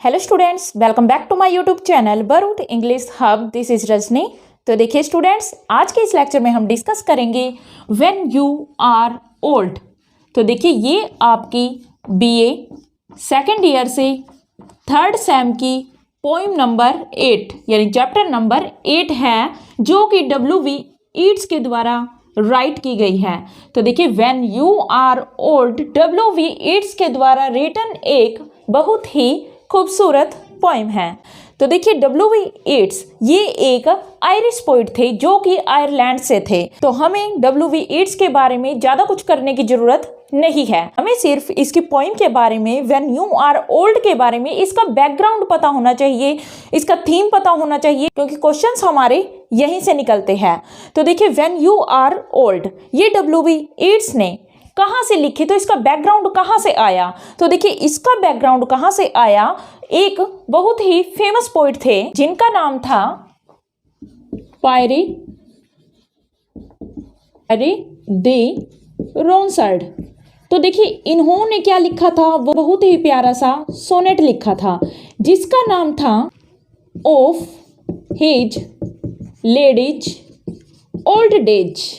Hello students, welcome back to my YouTube channel बरूट English hub. This is Rajni. तो देखिए students, आज के इस लेक्चर में हम डिस्कस करेंगे व्हेन यू आर ओल्ड। तो देखिए ये आपकी बीए सेकेंड ईयर से थर्ड सेम की पोइम नंबर 8 यानी चैप्टर नंबर 8 है, जो कि W.V. ईट्स के द्वारा राइट की गई है। तो देखिए when you are old W.V. Yeats के द्वारा रिटन एक बहुत ही खूबसूरत पोइम है। तो देखिए W.V. ईट्स ये एक आयरिश पोइट थे जो कि आयरलैंड से थे। तो हमें W.V. ईट्स के बारे में ज़्यादा कुछ करने की ज़रूरत नहीं है, हमें सिर्फ इसकी पोइम के बारे में, व्हेन यू आर ओल्ड के बारे में, इसका बैकग्राउंड पता होना चाहिए, इसका थीम पता होना चाहिए, क्योंकि क्वेश्चंस हमारे यहीं से निकलते हैं। तो देखिए व्हेन यू आर ओल्ड ये W.V. ईट्स ने कहाँ से लिखी, तो इसका बैकग्राउंड कहाँ से आया। तो देखिए इसका बैकग्राउंड कहाँ से आया, एक बहुत ही फेमस पोइट थे जिनका नाम था पायरी दी रोंसर्ड। तो देखिए इन्होंने क्या लिखा था, वो बहुत ही प्यारा सा सोनेट लिखा था जिसका नाम था of his ladies old days.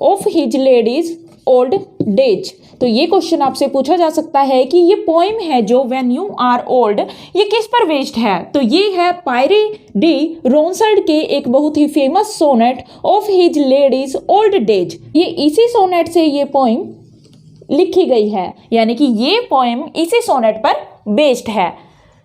Of his ladies old days. तो ये क्वेश्चन आपसे पूछा जा सकता है कि ये पोइम है जो व्हेन यू आर ओल्ड, ये किस पर बेस्ड है। तो ये है पायरी डी रोंसर्ड के एक बहुत ही famous sonnet of his ladies old days. ये इसी सोनेट से ये पोइम लिखी गई है, यानी कि ये पोइम इसी सोनेट पर बेस्ड है।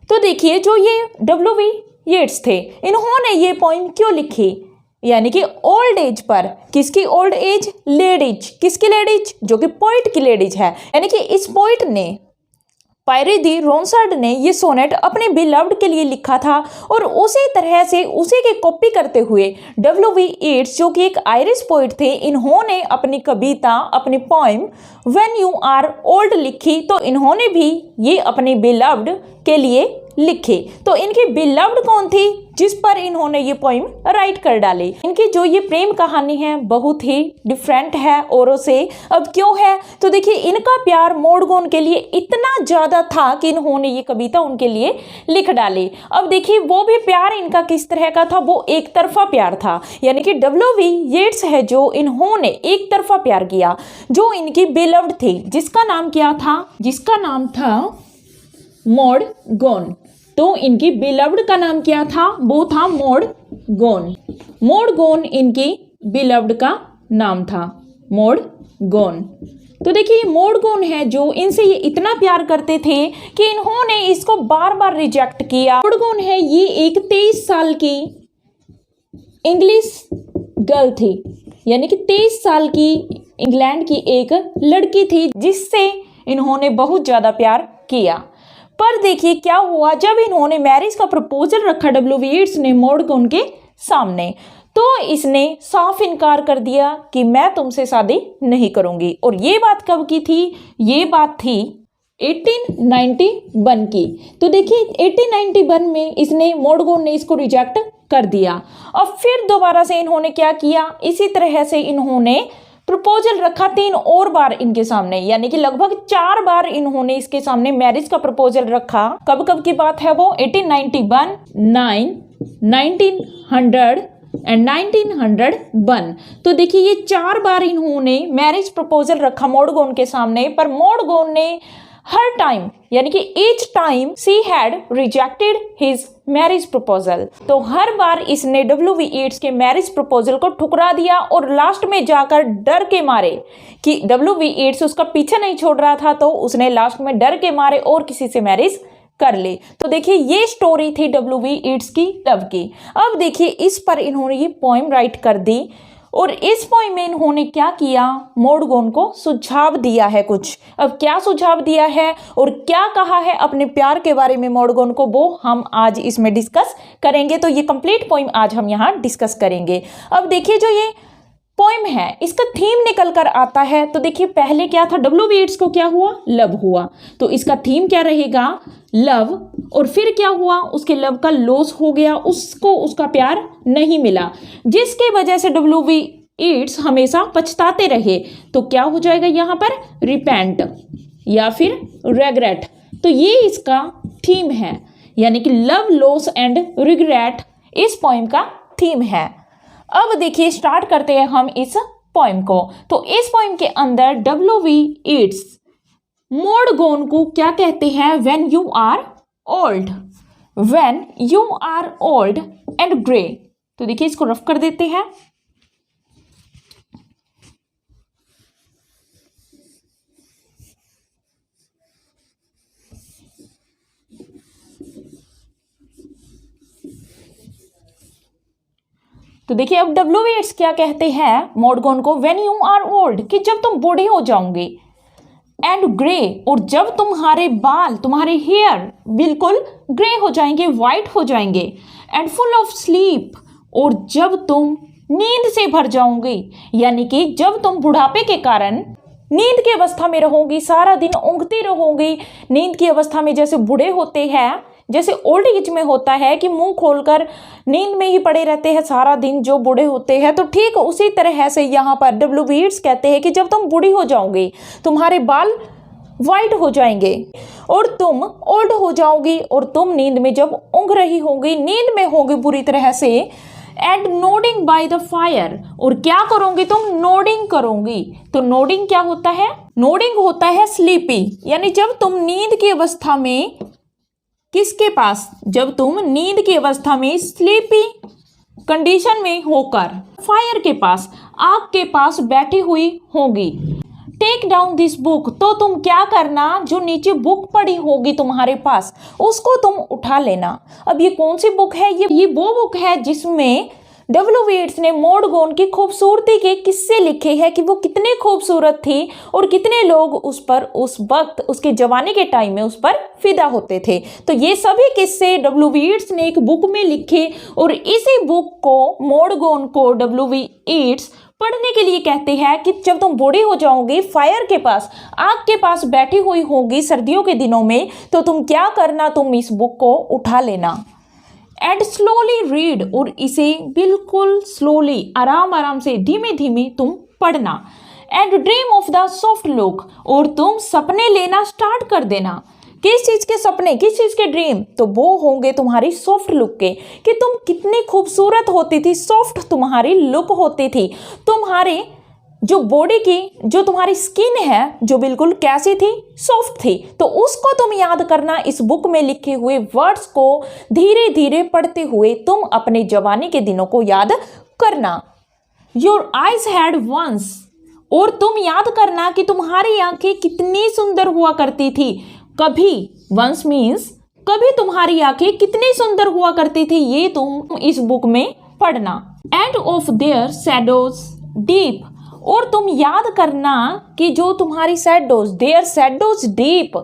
तो देखिए जो ये W.V. ईट्स थे, इन्होंने ये पोइम क्यों लिखी, यानी कि ओल्ड एज पर। किसकी ओल्ड एज? लेडीज। किसकी लेडीज? जो कि पोइट की लेडीज है। यानी कि इस पोइट ने, पायरी दी रोंसर्ड ने, ये सोनेट अपने बिलव्ड के लिए लिखा था और उसी तरह से उसी की कॉपी करते हुए W.V. ईट्स जो कि एक आयरिश पोइट थे, इन्होंने अपनी कविता, अपनी poem when you are old लिखी। तो इन्होंने भी ये अपने बिलव्ड के लिए लिखे। तो इनकी बिलव्ड कौन थी जिस पर इन्होंने ये पोइम राइट कर डाली। इनकी जो ये प्रेम कहानी है बहुत ही डिफरेंट है औरों से। अब क्यों है, तो देखिए इनका प्यार मोडगोन के लिए इतना ज़्यादा था कि इन्होंने ये कविता उनके लिए लिख डाली। अब देखिए वो भी प्यार इनका किस तरह का था, वो एक तरफा प्यार था। यानी कि W.V. ईट्स है जो इन्होंने एक तरफा प्यार किया जो इनकी बिलव्ड थी, जिसका नाम क्या था, जिसका नाम था मोडगोन। तो इनकी बिलव्ड का नाम क्या था, वो था मोडगोन। मोडगोन इनकी बिलव्ड का नाम था, मोडगोन। तो देखिए मोडगोन है जो इनसे ये इतना प्यार करते थे कि इन्होंने इसको बार बार रिजेक्ट किया। मोडगोन है ये एक 23 साल की इंग्लिश गर्ल थी, यानी कि 23 साल की इंग्लैंड की एक लड़की थी जिससे इन्होंने बहुत ज़्यादा प्यार किया। पर देखिए क्या हुआ, जब इन्होंने मैरिज का प्रपोजल रखा W.V. ईट्स ने मोडगोन के सामने, तो इसने साफ इनकार कर दिया कि मैं तुमसे शादी नहीं करूंगी। और ये बात कब की थी, ये बात थी 1891 की। तो देखिए 1891 में इसने, मोडगोन ने इसको रिजेक्ट कर दिया। अब फिर दोबारा से इन्होंने क्या किया, इसी तरह से इन्होंने प्रपोजल रखा 3 और बार इनके सामने, यानी कि लगभग 4 बार इन्होंने इसके सामने मैरिज का प्रपोजल रखा। कब कब की बात है वो, 1891, 9, 1900 एंड 1901। तो देखिए ये 4 बार इन्होंने मैरिज प्रपोजल रखा मोडगोन के सामने, पर मोडगोन ने हर टाइम, यानी कि each time she had rejected his marriage proposal. तो हर बार इसने W.V. ईट्स के मैरिज प्रपोजल को ठुकरा दिया और लास्ट में जाकर डर के मारे कि W.V. ईट्स उसका पीछे नहीं छोड़ रहा था, तो उसने लास्ट में डर के मारे और किसी से मैरिज कर ले। तो देखिए ये स्टोरी थी W.V. ईट्स की लव की। अब देखिए इस पर इन्होंने ये पोइम राइट कर दी और इस पोइम में इन्होंने क्या किया, मोडगोन को सुझाव दिया है कुछ। अब क्या सुझाव दिया है और क्या कहा है अपने प्यार के बारे में मोडगोन को, वो हम आज इसमें डिस्कस करेंगे। तो ये कंप्लीट पोइम आज हम यहाँ डिस्कस करेंगे। अब देखिए जो ये पोइम है इसका थीम निकल कर आता है। तो देखिए पहले क्या था, W.V. ईट्स को क्या हुआ, लव हुआ, तो इसका थीम क्या रहेगा, लव। और फिर क्या हुआ, उसके लव का लॉस हो गया, उसको उसका प्यार नहीं मिला, जिसके वजह से W.V. ईट्स हमेशा पछताते रहे। तो क्या हो जाएगा यहाँ पर, रिपेंट या फिर रेग्रेट। तो ये इसका थीम है यानी कि लव, लॉस एंड रिग्रेट इस पोएम का थीम है। अब देखिए स्टार्ट करते हैं हम इस पोएम को। तो इस पोएम के अंदर W.V. Yeats मोडगोन को क्या कहते हैं? When you are old, when you are old and grey. तो देखिए इसको रफ कर देते हैं। तो देखिए अब W.V. Yeats क्या कहते हैं मोडगोन को? व्हेन यू आर ओल्ड, कि जब तुम बूढ़े हो जाओगे, एंड ग्रे, और जब तुम्हारे बाल, तुम्हारे हेयर बिल्कुल ग्रे हो जाएंगे, वाइट हो जाएंगे, एंड फुल ऑफ स्लीप, और जब तुम नींद से भर जाओगे, यानी कि जब तुम बुढ़ापे के कारण नींद की अवस्था में रहोगी, सारा दिन ऊँघते रहोगे, नींद की अवस्था में जैसे बूढ़े होते हैं, जैसे ओल्ड एज में होता है कि मुंह खोलकर नींद में ही पड़े रहते हैं सारा दिन जो बूढ़े होते हैं, तो ठीक उसी तरह से यहाँ पर W.V. Yeats कहते हैं कि जब तुम बूढ़ी हो जाओगे, तुम्हारे बाल वाइट हो जाएंगे और तुम ओल्ड हो जाओगी, और तुम नींद में जब ऊँघ रही होगी, नींद में होगी पूरी तरह से, and nodding by the fire, और क्या करोगे तुम? नोडिंग करोगी। तो नोडिंग क्या होता है? नोडिंग होता है स्लीपी, यानी जब तुम नींद की अवस्था में, किसके पास? जब तुम नींद की अवस्था में स्लीपी कंडीशन में होकर फायर के पास, आग के पास बैठी हुई होगी। टेक डाउन दिस बुक, तो तुम क्या करना? जो नीचे बुक पड़ी होगी तुम्हारे पास, उसको तुम उठा लेना। अब ये कौन सी बुक है? ये वो बुक है जिसमें W.V. Yeats ने मोडगोन की खूबसूरती के किस्से लिखे हैं कि वो कितनी खूबसूरत थी और कितने लोग उस पर उस वक्त, उसके जवानी के टाइम में उस पर फिदा होते थे। तो ये सभी किस्से W.V. Yeats ने एक बुक में लिखे, और इसी बुक को मोडगोन को W.V. Yeats पढ़ने के लिए कहते हैं कि जब तुम बूढ़ी हो जाओगे, फायर के पास, आग के पास बैठी हुई होगी सर्दियों के दिनों में, तो तुम क्या करना? तुम इस बुक को उठा लेना, एंड स्लोली रीड, और इसे बिल्कुल स्लोली, आराम आराम से, धीमे धीमे तुम पढ़ना, and dream of the soft look, और तुम सपने लेना स्टार्ट कर देना। किस चीज़ के सपने? किस चीज़ के ड्रीम? तो वो होंगे तुम्हारी सॉफ्ट लुक के, कि तुम कितनी खूबसूरत होती थी, सॉफ्ट तुम्हारी लुक होती थी, तुम्हारे जो बॉडी की, जो तुम्हारी स्किन है, जो बिल्कुल कैसी थी? सॉफ्ट थी। तो उसको तुम याद करना, इस बुक में लिखे हुए वर्ड्स को धीरे धीरे पढ़ते हुए तुम अपने जवानी के दिनों को याद करना। योर आइज हैड वंस, और तुम याद करना कि तुम्हारी आंखें कितनी सुंदर हुआ करती थी कभी। वंस मीन्स कभी तुम्हारी आंखें कितनी सुंदर हुआ करती थी, ये तुम इस बुक में पढ़ना। End of their shadows deep, और तुम याद करना कि जो तुम्हारी shadows, there shadows deep,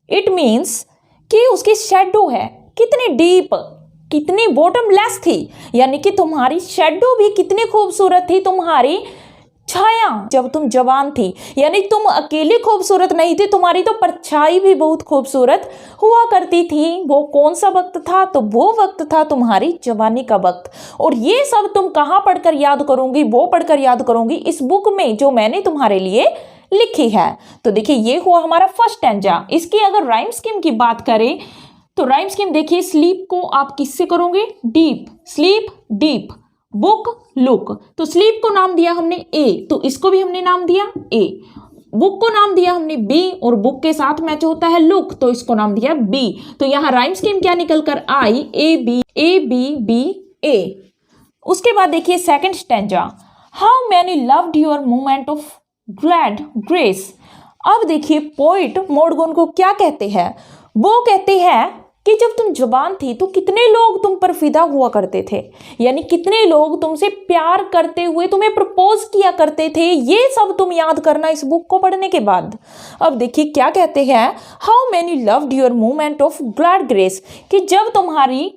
it means कि उसकी शैडो है कितनी डीप, कितनी बॉटमलेस थी, यानी कि तुम्हारी शैडो भी कितनी खूबसूरत थी, तुम्हारी छाया जब तुम जवान थी, यानी तुम अकेली खूबसूरत नहीं थी, तुम्हारी तो परछाई भी बहुत खूबसूरत हुआ करती थी। वो कौन सा वक्त था? तो वो वक्त था तुम्हारी जवानी का वक्त। और ये सब तुम कहाँ पढ़कर याद करोगी? वो पढ़कर याद करोगी इस बुक में जो मैंने तुम्हारे लिए लिखी है। तो देखिए ये हुआ हमारा फर्स्ट स्टैंजा। इसकी अगर राइम स्कीम की बात करें तो राइम स्कीम देखिए, स्लीप को आप किससे करोगे? Deep, sleep deep, book look, तो स्लीप को नाम दिया हमने ए, तो इसको भी हमने नाम दिया ए। बुक को नाम दिया हमने बी, और बुक के साथ मैच होता है लुक, तो इसको नाम दिया बी। तो यहाँ राइम स्कीम क्या निकल कर आई? ए बी बी ए। उसके बाद देखिए second stanza, how many loved your moment of glad grace. अब देखिए पोइट मोडगोन को क्या कहते हैं? वो कहते हैं कि जब तुम जवान थी तो कितने लोग तुम पर फिदा हुआ करते थे, यानी कितने लोग तुमसे प्यार करते हुए तुम्हें प्रपोज किया करते थे। ये सब तुम याद करना इस बुक को पढ़ने के बाद। अब देखिए क्या कहते हैं, how many loved your moment of glad grace, कि जब तुम्हारी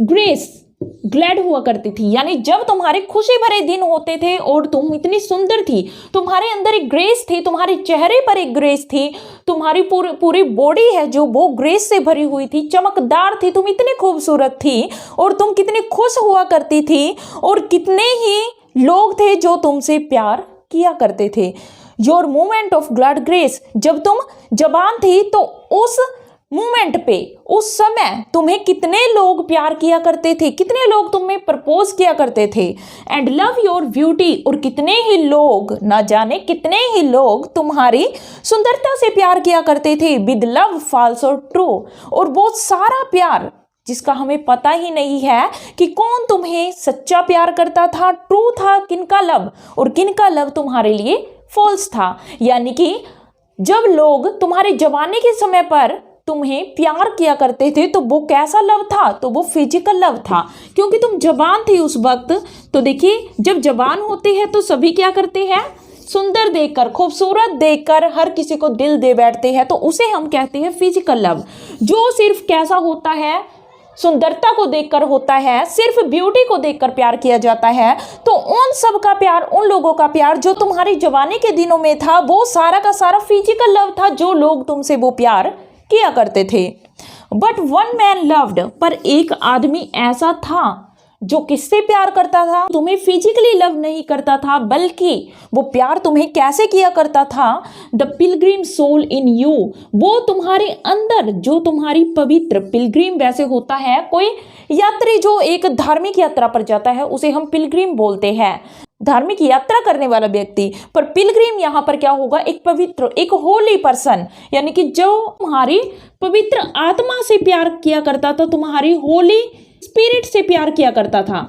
ग्रेस ग्लैड हुआ करती थी, यानी जब तुम्हारे खुशी भरे दिन होते थे और तुम इतनी सुंदर थी, तुम्हारे अंदर एक ग्रेस थी, तुम्हारे चेहरे पर एक ग्रेस थी, तुम्हारी पूरी बॉडी है जो वो ग्रेस से भरी हुई थी, चमकदार थी, तुम इतनी खूबसूरत थी और तुम कितनी खुश हुआ करती थी, और कितने ही लोग थे जो तुमसे प्यार किया करते थे। Your moment of glad grace, जब तुम जवान थी तो उस मोमेंट पे, उस समय तुम्हें कितने लोग प्यार किया करते थे, कितने लोग तुम्हें प्रपोज किया करते थे। एंड लव योर ब्यूटी, और कितने ही लोग, ना जाने कितने ही लोग तुम्हारी सुंदरता से प्यार किया करते थे। विद लव फॉल्स और ट्रू, और वो सारा प्यार जिसका हमें पता ही नहीं है कि कौन तुम्हें सच्चा प्यार करता था, ट्रू था किनका लव, और किनका लव तुम्हारे लिए फॉल्स था। यानी कि जब लोग तुम्हारे जवानी के समय पर तुम्हें प्यार किया करते थे तो वो कैसा लव था, तो वो फिजिकल लव था, क्योंकि तुम जवान थी उस वक्त। तो देखिए, जब जवान होते हैं तो सभी क्या करते हैं, सुंदर देखकर, खूबसूरत देखकर हर किसी को दिल दे बैठते हैं, तो उसे हम कहते हैं फिजिकल लव। जो सिर्फ कैसा होता है, सुंदरता को देखकर होता है, सिर्फ ब्यूटी को देखकर प्यार किया जाता है। तो उन सब का प्यार, उन लोगों का प्यार जो तुम्हारी जवानी के दिनों में था, वो सारा का सारा फिजिकल लव था, जो लोग तुमसे वो प्यार किया करते थे। बट वन मैन लव्ड, पर एक आदमी ऐसा था जो किससे प्यार करता था, तुम्हें फिजिकली लव नहीं करता था, बल्कि वो प्यार तुम्हें कैसे किया करता था, the pilgrim soul in you, वो तुम्हारे अंदर, जो तुम्हारी पवित्र, पिलग्रिम वैसे होता है कोई यात्री जो एक धार्मिक यात्रा पर जाता है, उसे हम पिलग्रिम बोलते हैं, धार्मिक यात्रा करने वाला व्यक्ति। पर पिलग्रिम यहाँ पर क्या होगा, एक पवित्र, एक होली पर्सन, यानी कि जो तुम्हारी पवित्र आत्मा से प्यार किया करता था, तुम्हारी होली स्पिरिट से प्यार किया करता था।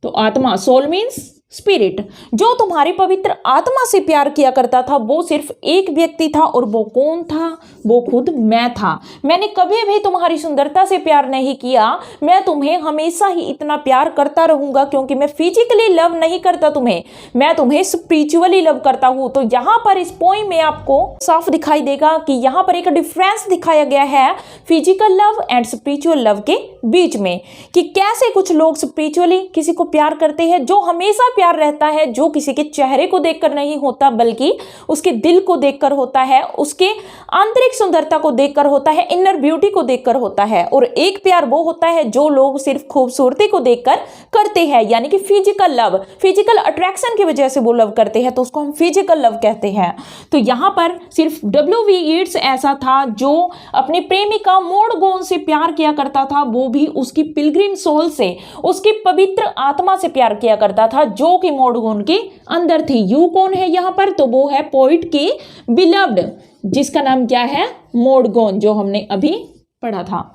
तो आत्मा, सोल मीन्स स्पिरिट, जो तुम्हारी पवित्र आत्मा से प्यार किया करता था, वो सिर्फ एक व्यक्ति था, और वो कौन था, वो खुद मैं था। मैंने कभी भी तुम्हारी सुंदरता से प्यार नहीं किया, मैं तुम्हें हमेशा ही इतना प्यार करता रहूंगा, क्योंकि मैं फिजिकली लव नहीं करता तुम्हें, मैं तुम्हें स्पिरिचुअली लव करता हूं। तो यहाँ पर इस पोइम में आपको साफ दिखाई देगा कि यहाँ पर एक डिफरेंस दिखाया गया है physical love and spiritual love के बीच में, कि कैसे कुछ लोग स्पिरिचुअली किसी को प्यार करते हैं, जो हमेशा प्यार रहता है, जो किसी के चेहरे को देखकर नहीं होता, बल्कि उसके दिल को देखकर होता है, उसके आंतरिक सुंदरता को देखकर होता है, इनर ब्यूटी को देखकर होता है। और एक प्यार वो होता है जो लोग सिर्फ खूबसूरती को देखकर करते हैं, यानी कि फिजिकल लव, फिजिकल अट्रैक्शन की वजह से वो लव करते हैं, तो उसको हम फिजिकल लव कहते हैं। तो यहाँ पर सिर्फ W.V. यीट्स ऐसा था जो अपनी प्रेमिका मोडगोन से प्यार किया करता था, वो भी उसकी पिलग्रिम सोल से, उसकी पवित्र आत्मा से प्यार किया करता था, जो कि मोडगोन के अंदर थी। यू कौन है यहाँ पर, तो वो है पोइट की बिलव्ड, जिसका नाम क्या है, मोडगोन, जो हमने अभी पढ़ा था।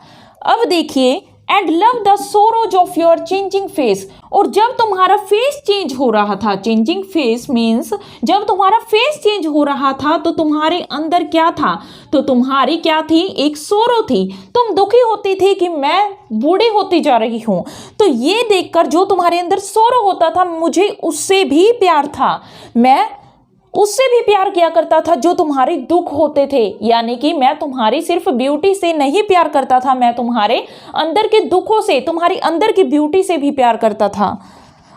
अब देखिए, and love the sorrows of your changing face, और जब तुम्हारा फेस चेंज हो रहा था, चेंजिंग फेस मीन्स जब तुम्हारा फेस चेंज हो रहा था, तो तुम्हारे अंदर क्या था, तो तुम्हारी क्या थी, एक सोरो थी, तुम दुखी होती थी कि मैं बूढ़ी होती जा रही हूं। तो ये देखकर जो तुम्हारे अंदर सोरो होता था, मुझे उससे भी प्यार था, मैं उससे भी प्यार किया करता था जो तुम्हारे दुख होते थे, यानी कि मैं तुम्हारी सिर्फ ब्यूटी से नहीं प्यार करता था, मैं तुम्हारे अंदर के दुखों से, तुम्हारी अंदर की ब्यूटी से भी प्यार करता था।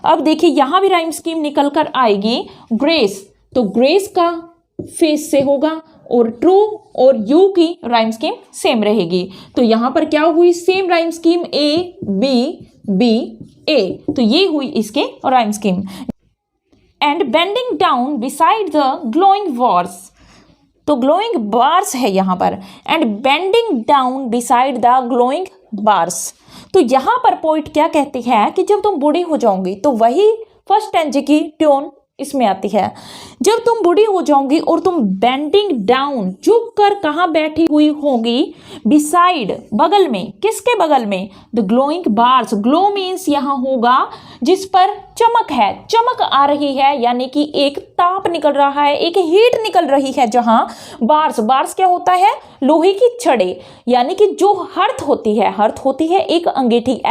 अब देखिए, यहां भी राइम स्कीम निकल कर आएगी, ग्रेस, तो ग्रेस का फेस से होगा, और ट्रू और यू की राइम स्कीम सेम रहेगी। तो यहां पर क्या हुई, same rhyme scheme, A B B A, तो ये हुई इसके rhyme scheme. And bending down beside the glowing bars, तो ग्लोइंग बार्स है यहाँ पर, and bending down beside the glowing bars. तो यहाँ पर पोइट क्या कहती है कि जब तुम बूढ़ी हो जाओगी, तो वही फर्स्ट स्टैंजे की ट्यून इसमें आती है, जब तुम बूढ़ी हो जाओगी और तुम बेंडिंग डाउन, झुक कर कहाँ बैठी हुई होगी, बिसाइड, बगल में, किसके बगल में, the glowing bars, glow means यहाँ होगा जिस पर चमक है, चमक आ रही है, यानी कि एक ताप निकल रहा है, एक हीट निकल रही है, जहां बार्स, बार्स क्या होता है, लोहे की छड़े, यानी कि जो हर्थ होती है, हर्थ होती है एक अंगीठी,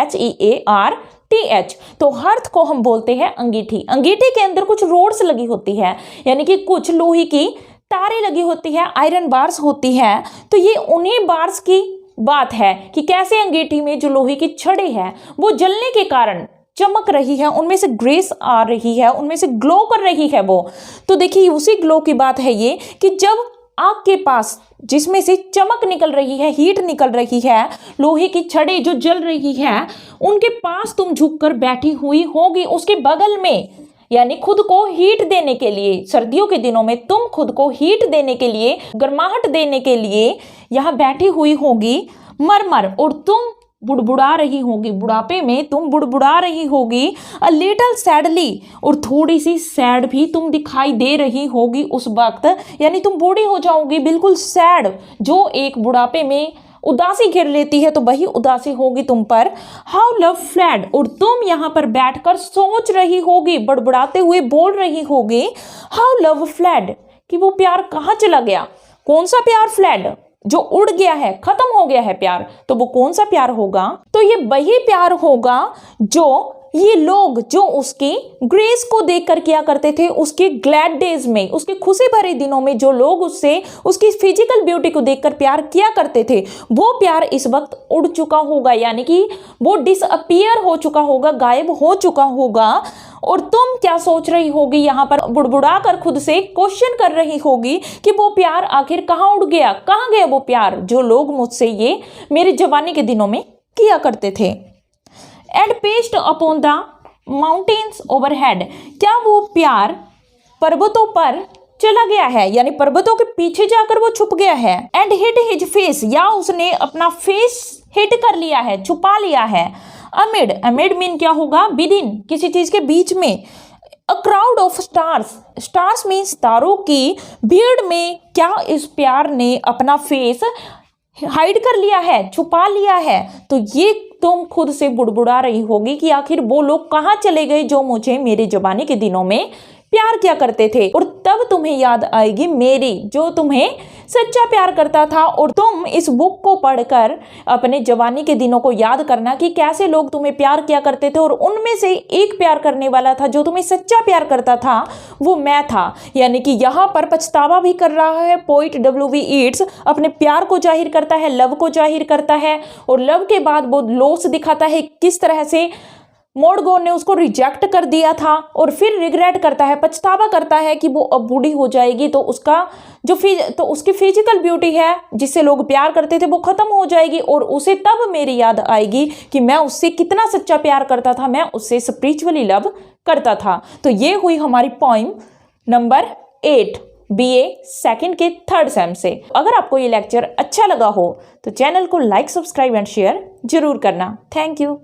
HEARTH, तो हर्थ को हम बोलते हैं अंगीठी। अंगीठी के अंदर कुछ रोड्स लगी होती है, यानी कि कुछ लोहे की तारें लगी होती है, आयरन बार्स होती है। तो ये उन्हीं बार्स की बात है कि कैसे अंगीठी में जो लोहे की छड़े है वो जलने के कारण चमक रही है, उनमें से ग्रेस आ रही है, उनमें से ग्लो कर रही है वो। तो देखिए, उसी ग्लो की बात है ये कि जब आग के पास जिसमें से चमक निकल रही है, हीट निकल रही है, लोहे की छड़ें जो जल रही है, उनके पास तुम झुककर बैठी हुई होगी, उसके बगल में यानी खुद को हीट देने के लिए, सर्दियों के दिनों में तुम खुद को हीट देने के लिए, गर्माहट देने के लिए यहाँ बैठी हुई होगी मर और तुम बुड़बुड़ा रही होगी, बुढ़ापे में तुम बुड़बुड़ा रही होगी अ लिटिल सैडली, और थोड़ी सी सैड भी तुम दिखाई दे रही होगी उस वक्त, यानी तुम बूढ़ी हो जाओगी बिल्कुल सैड। जो एक बुढ़ापे में उदासी घेर लेती है तो वही उदासी होगी तुम पर। हाउ लव फ्लैड, और तुम यहाँ पर बैठकर सोच रही होगी, बड़बड़ाते हुए बोल रही होगी हाउ लव फ्लैड, कि वो प्यार कहाँ चला गया। कौन सा प्यार फ्लैड, जो उड़ गया है, खत्म हो गया है प्यार, तो वो कौन सा प्यार होगा। तो ये वही प्यार होगा जो ये लोग जो उसकी ग्रेस को देखकर किया करते थे, उसके ग्लैड डेज में, उसके खुशी भरे दिनों में जो लोग उससे उसकी फिजिकल ब्यूटी को देखकर प्यार किया करते थे, वो प्यार इस वक्त उड़ चुका होगा, यानी कि वो डिसअपियर हो चुका होगा, गायब हो चुका होगा। और तुम क्या सोच रही होगी, यहाँ पर बुड़बुड़ा कर खुद से क्वेश्चन कर रही होगी कि वो प्यार आखिर कहाँ उड़ गया, कहाँ गया वो प्यार जो लोग मुझसे ये मेरी जवानी के दिनों में किया करते थे। And paste upon the mountains overhead, क्या वो प्यार पर्वतों पर चला गया है, यानी पर्वतों के पीछे जाकर वो छुप गया है। एंड हिड हिज फेस, या उसने अपना फेस हिड कर लिया है, छुपा लिया है। अमिड, अमिड मीन क्या होगा, विद इन, किसी चीज के बीच में। A crowd of stars, stars means तारों की भीड़ में क्या इस प्यार ने अपना फेस हाइड कर लिया है, छुपा लिया है। तो ये तुम खुद से बुड़बुड़ा रही होगी कि आखिर वो लोग कहाँ चले गए जो मुझे मेरे जवानी के दिनों में प्यार किया करते थे। और तब तुम्हें याद आएगी मेरी, जो तुम्हें सच्चा प्यार करता था। और तुम इस बुक को पढ़कर अपने जवानी के दिनों को याद करना कि कैसे लोग तुम्हें प्यार किया करते थे, और उनमें से एक प्यार करने वाला था जो तुम्हें सच्चा प्यार करता था, वो मैं था। यानी कि यहाँ पर पछतावा भी कर रहा है पोइट W.B. ईट्स, अपने प्यार को जाहिर करता है, लव को जाहिर करता है, और लव के बाद वो लॉस दिखाता है किस तरह से मोडगोन ने उसको रिजेक्ट कर दिया था, और फिर रिग्रेट करता है, पछतावा करता है कि वो अब बूढ़ी हो जाएगी तो उसका तो उसकी फिजिकल ब्यूटी है जिससे लोग प्यार करते थे वो खत्म हो जाएगी, और उसे तब मेरी याद आएगी कि मैं उससे कितना सच्चा प्यार करता था, मैं उससे स्पिरिचुअली लव करता था। तो ये हुई हमारी पोइम नंबर 8 BA सेकंड के थर्ड सेम से। अगर आपको ये लेक्चर अच्छा लगा हो तो चैनल को लाइक, सब्सक्राइब एंड शेयर जरूर करना। Thank you.